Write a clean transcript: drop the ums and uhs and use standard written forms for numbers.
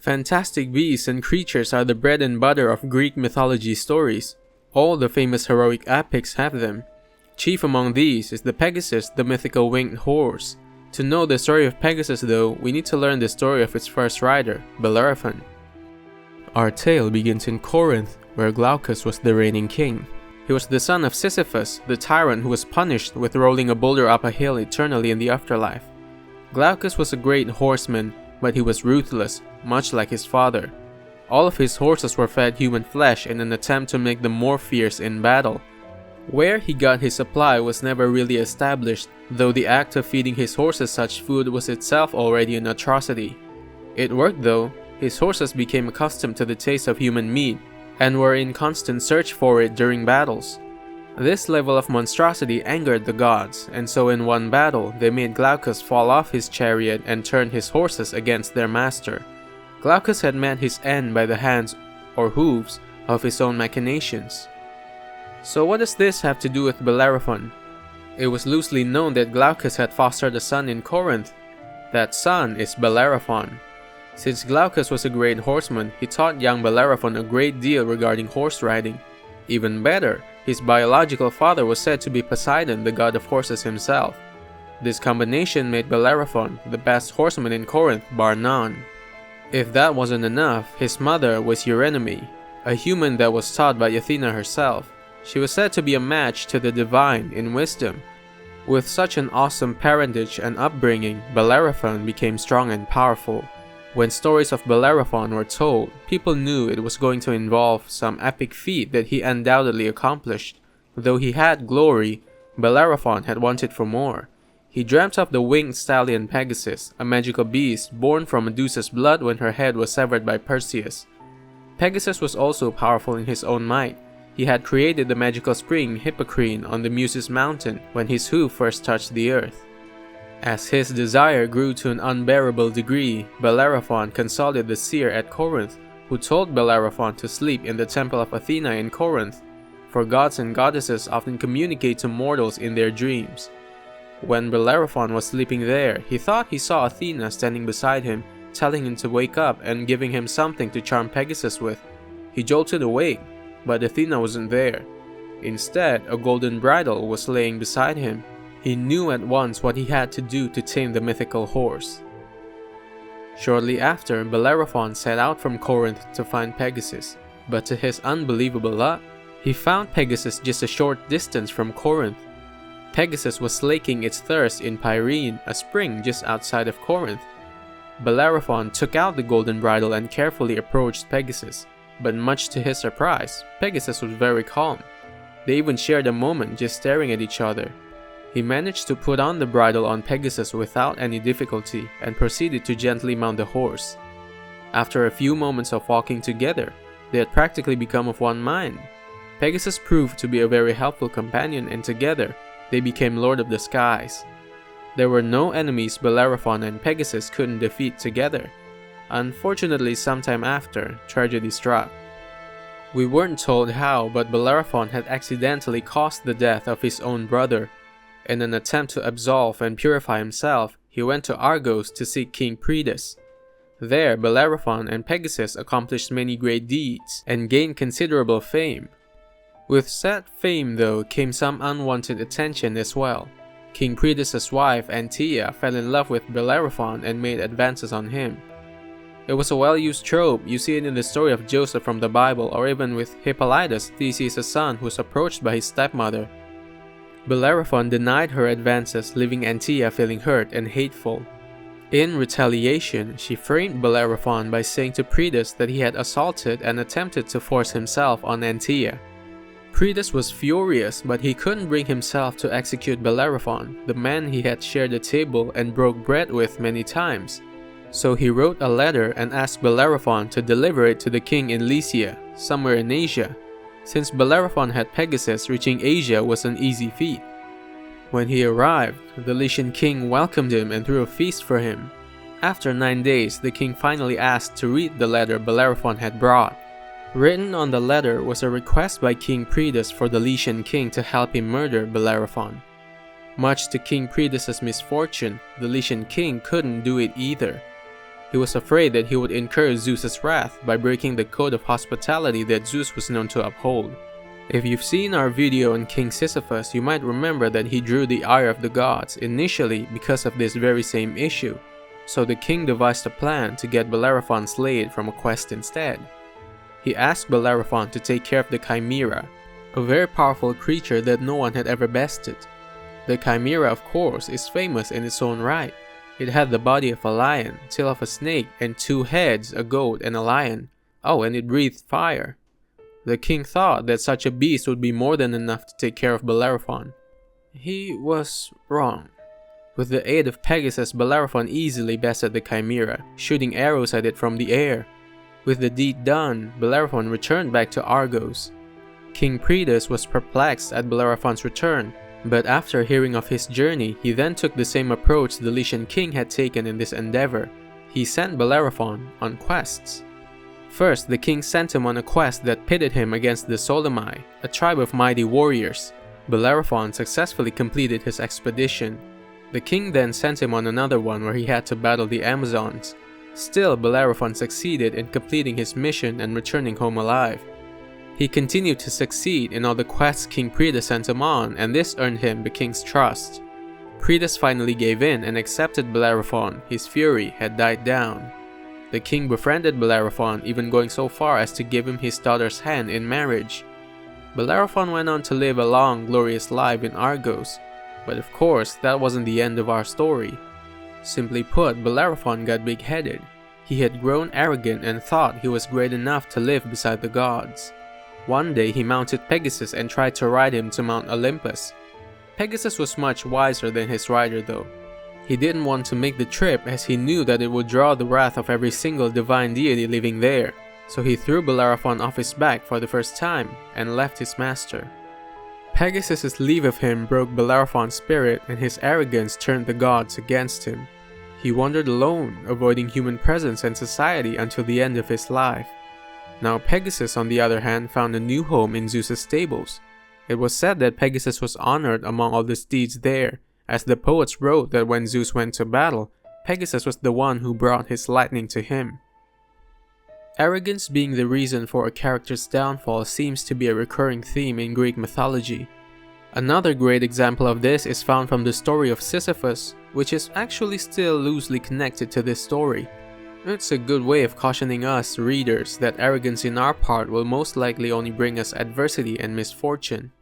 Fantastic beasts and creatures are the bread and butter of Greek mythology stories. All the famous heroic epics have them. Chief among these is the Pegasus, the mythical winged horse. To know the story of Pegasus though, we need to learn the story of its first rider, Bellerophon. Our tale begins in Corinth, where Glaucus was the reigning king. He was the son of Sisyphus, the tyrant who was punished with rolling a boulder up a hill eternally in the afterlife. Glaucus was a great horseman, but he was ruthless, much like his father. All of his horses were fed human flesh in an attempt to make them more fierce in battle. Where he got his supply was never really established, though the act of feeding his horses such food was itself already an atrocity. It worked though. His horses became accustomed to the taste of human meat, and were in constant search for it during battles. This level of monstrosity angered the gods, and so in one battle, they made Glaucus fall off his chariot and turn his horses against their master. Glaucus had met his end by the hands, or hooves, of his own machinations. So what does this have to do with Bellerophon? It was loosely known that Glaucus had fostered a son in Corinth. That son is Bellerophon. Since Glaucus was a great horseman, he taught young Bellerophon a great deal regarding horse riding. Even better, his biological father was said to be Poseidon, the god of horses himself. This combination made Bellerophon the best horseman in Corinth, bar none. If that wasn't enough, his mother was Eurynome, a human that was taught by Athena herself. She was said to be a match to the divine in wisdom. With such an awesome parentage and upbringing, Bellerophon became strong and powerful. When stories of Bellerophon were told, people knew it was going to involve some epic feat that he undoubtedly accomplished. Though he had glory, Bellerophon had wanted for more. He dreamt of the winged stallion Pegasus, a magical beast born from Medusa's blood when her head was severed by Perseus. Pegasus was also powerful in his own might. He had created the magical spring Hippocrene on the Muses mountain when his hoof first touched the earth. As his desire grew to an unbearable degree, Bellerophon consulted the seer at Corinth, who told Bellerophon to sleep in the temple of Athena in Corinth, for gods and goddesses often communicate to mortals in their dreams. When Bellerophon was sleeping there, he thought he saw Athena standing beside him, telling him to wake up and giving him something to charm Pegasus with. He jolted awake, but Athena wasn't there. Instead, a golden bridle was laying beside him. He knew at once what he had to do to tame the mythical horse. Shortly after, Bellerophon set out from Corinth to find Pegasus, but to his unbelievable luck, he found Pegasus just a short distance from Corinth. Pegasus was slaking its thirst in Pyrene, a spring just outside of Corinth. Bellerophon took out the golden bridle and carefully approached Pegasus, but much to his surprise, Pegasus was very calm. They even shared a moment just staring at each other. He managed to put on the bridle on Pegasus without any difficulty and proceeded to gently mount the horse. After a few moments of walking together, they had practically become of one mind. Pegasus proved to be a very helpful companion, and together, they became Lord of the Skies. There were no enemies Bellerophon and Pegasus couldn't defeat together. Unfortunately, sometime after, tragedy struck. We weren't told how, but Bellerophon had accidentally caused the death of his own brother. In an attempt to absolve and purify himself, he went to Argos to seek King Prides. There, Bellerophon and Pegasus accomplished many great deeds and gained considerable fame. With said fame though came some unwanted attention as well. King Prides' wife Antea fell in love with Bellerophon and made advances on him. It was a well-used trope. You see it in the story of Joseph from the Bible, or even with Hippolytus, Theseus' son, who was approached by his stepmother. Bellerophon denied her advances, leaving Antea feeling hurt and hateful. In retaliation, she framed Bellerophon by saying to Prides that he had assaulted and attempted to force himself on Antea. Prides was furious, but he couldn't bring himself to execute Bellerophon, the man he had shared a table and broke bread with many times. So he wrote a letter and asked Bellerophon to deliver it to the king in Lycia, somewhere in Asia. Since Bellerophon had Pegasus, reaching Asia was an easy feat. When he arrived, the Lycian king welcomed him and threw a feast for him. After 9 days, the king finally asked to read the letter Bellerophon had brought. Written on the letter was a request by King Prides for the Lycian king to help him murder Bellerophon. Much to King Prides' misfortune, the Lycian king couldn't do it either. He was afraid that he would incur Zeus's wrath by breaking the code of hospitality that Zeus was known to uphold. If you've seen our video on King Sisyphus, you might remember that he drew the ire of the gods initially because of this very same issue, so the king devised a plan to get Bellerophon slayed from a quest instead. He asked Bellerophon to take care of the Chimera, a very powerful creature that no one had ever bested. The Chimera, of course, is famous in its own right. It had the body of a lion, tail of a snake, and 2 heads, a goat and a lion. Oh, and it breathed fire. The king thought that such a beast would be more than enough to take care of Bellerophon. He was wrong. With the aid of Pegasus, Bellerophon easily bested the Chimera, shooting arrows at it from the air. With the deed done, Bellerophon returned back to Argos. King Pridas was perplexed at Bellerophon's return, but after hearing of his journey, he then took the same approach the Lycian king had taken in this endeavor. He sent Bellerophon on quests. First, the king sent him on a quest that pitted him against the Solymi, a tribe of mighty warriors. Bellerophon successfully completed his expedition. The king then sent him on another one where he had to battle the Amazons. Still, Bellerophon succeeded in completing his mission and returning home alive. He continued to succeed in all the quests King Pridas sent him on, and this earned him the king's trust. Pridas finally gave in and accepted Bellerophon. His fury had died down. The king befriended Bellerophon, even going so far as to give him his daughter's hand in marriage. Bellerophon went on to live a long, glorious life in Argos, but of course that wasn't the end of our story. Simply put, Bellerophon got big-headed. He had grown arrogant and thought he was great enough to live beside the gods. One day he mounted Pegasus and tried to ride him to Mount Olympus. Pegasus was much wiser than his rider though. He didn't want to make the trip as he knew that it would draw the wrath of every single divine deity living there, so he threw Bellerophon off his back for the first time and left his master. Pegasus's leave of him broke Bellerophon's spirit, and his arrogance turned the gods against him. He wandered alone, avoiding human presence and society until the end of his life. Now Pegasus, on the other hand, found a new home in Zeus's stables. It was said that Pegasus was honored among all the steeds there, as the poets wrote that when Zeus went to battle, Pegasus was the one who brought his lightning to him. Arrogance being the reason for a character's downfall seems to be a recurring theme in Greek mythology. Another great example of this is found from the story of Sisyphus, which is actually still loosely connected to this story. It's a good way of cautioning us, readers, that arrogance in our part will most likely only bring us adversity and misfortune.